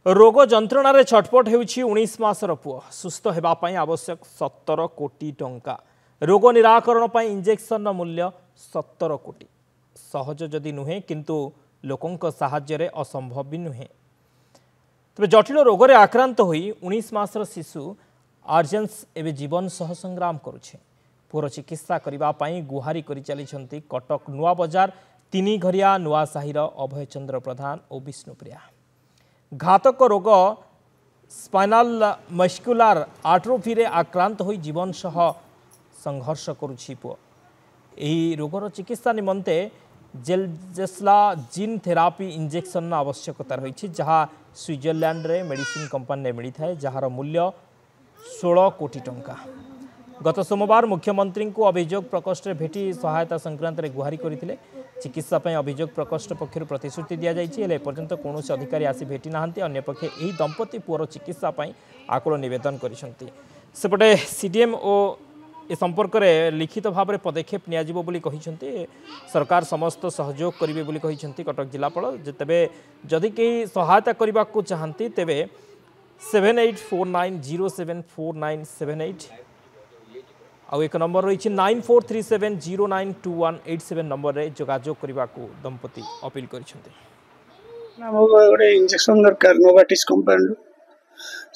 रोग जंत्रणा छटपट होउछि 19 मासर पुओ सुस्थ हेबापई आवश्यक 17 कोटी टंका। रोग निराकरण पई इंजेक्शन मूल्य 17 कोटी। सहज जदि नुहे किंतु लोकंक साहाय्य रे असंभव भी नुहे। तबे जटिल रोग रे आक्रांत होई 19 मासर शिशु आर्जेंस एवं जीवन सह संग्राम करुछे। पुओर चिकित्सा करिबा पई गुहारी करि चलिछंती कटक नुआ बजार तीनी घरिया नुआ साहिर अभय चंद्र प्रधान और विष्णुप्रिया। घातक रोग स्पाइनल मस्कुलार आट्रोफी रे आक्रांत होई जीवन सह संघर्ष करुछि पुओ। एही रोगर चिकित्सा निमंते जेल्जेस्ला जीन थेरापी इंजेक्शन आवश्यकता रही जहाँ स्विट्जरलैंड रे मेडिसिन कंपनी ने मिली थाए जार मूल्य 16 कोटी टंका। गत सोमवार मुख्यमंत्री को अभियोग प्रकोष्ठ भेटी सहायता संक्रांत रे गुहारी करथिले। चिकित्सा पई अभियोग प्रकोष्ठ पक्षर प्रतिश्रुति दिया जाइछि हेले पर्यंत कौनसी अधिकारी आसी भेटी नाहंती। अन्यपक्षे एही दंपति पुअर चिकित्सा पई आकुल निवेदन करिसंती। सेपटे सीडीएम ओ ए संपर्क में लिखित भाव में पदक्षेप नियाजिबो बोली कहिसंती। सरकार समस्त सहयोग करिवे बोली कहिसंती कटक जिलापाल। तेबे जदि केही सहायता करबा को चाहंती तेबे 7849074978 आउ एक नंबर रही 9437092187 नंबर रे जोगाजोग करने को दंपति अपील करिसेंती। गोटे इंजेक्शन दरकार नोवाटिस कंपनी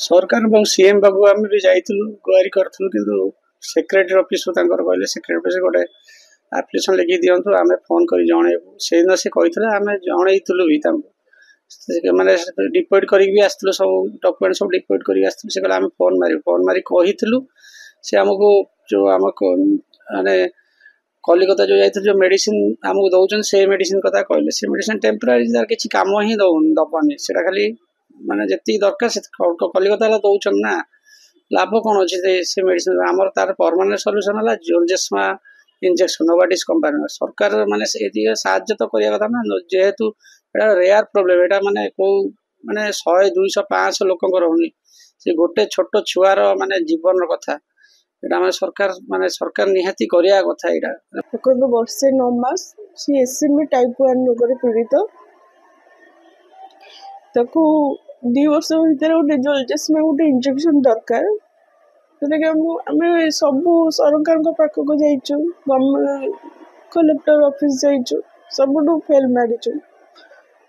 सरकार और सीएम बाबू आम भी जाइलु गुहारी करूँ कि सेक्रेटरी ऑफिस कहले सेक्रेटरी ऑफिस गोटे एप्लिकेशन लिखि दिंतु आम फोन कर जनइबू से दिन से कही आम जनइलु भी मैंने डिपोजिट कर सब डॉक्यूमेंट सब डिपोजिट कर आम फोन मारी कही से आमको जो आम माने कलिकता जो जाइए जो मेडिसिन आमको दौरान से मेडिसिन कथा कहले से मेडिसिन टेम्परारी तार किसी कम ही दबनी से खाली माने जी दरकार से कलिकता दौरान ना लाभ कौन अच्छे से मेडिसिन आमर तार परमानेंट सल्यूशन है जोलजेस्मा इंजेक्शन नोवाटिस कंपनी सरकार माने साहाय्य तो करिया कथा ना जेहेतु एटा रेयर प्रॉब्लम एटा माने को माने 100 200 500 लोकंकर होनी से गोटे छोट छुआर माने जीवन कथा एटा माने सरकार निहाती करिया कथा एटा देखो वर्षे 9 मास सी एसएमई टाइप 1 रोग रे पीड़ित ताको 2 वर्ष भीतर गोटे जोलजेस्मा गोटे इंजेक्शन दरकार जोटा कि आम सब सरकार पाखक जाइचु कलेक्टर ऑफिस जाइचु सबुठू फेल मारिचु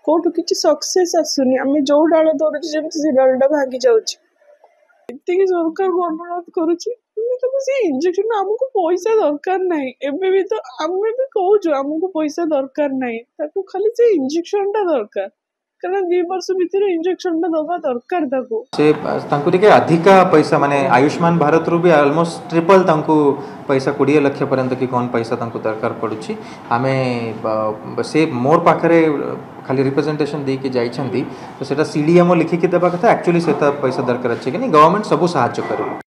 कोटू किसी सक्सेस आसुनी आम जो डाल धरुचु जमी से डालटा भांगी जाऊँगी ये सरकार को अनुरोध करुच्ची इंजेक्शन आमको पैसा दरकार नहीं एबे भी तो आम भी कहूँ आमको पैसा दरकार नहीं ताको खाली से इंजेक्शन टा दरकार कारण 2 वर्ष भीतर इंजेक्शन टा दबा दरकार ताको से तांको टिके अधिका पैसा माने आयुष्मान भारत रु भी ऑलमोस्ट ट्रिपल तांको पैसा 20 लाख पर्यंत की कौन पैसा तांको दरकार पड़ुची आमे से मोर पाखरे खाली रिप्रेजेंटेशन दे के जाइछंती तो सेटा सीडीएमओ लिखि के देबा कथा एक्चुअली सेता पैसा दरकार अछि कि नहीं गवर्नमेंट सब सहायता करे।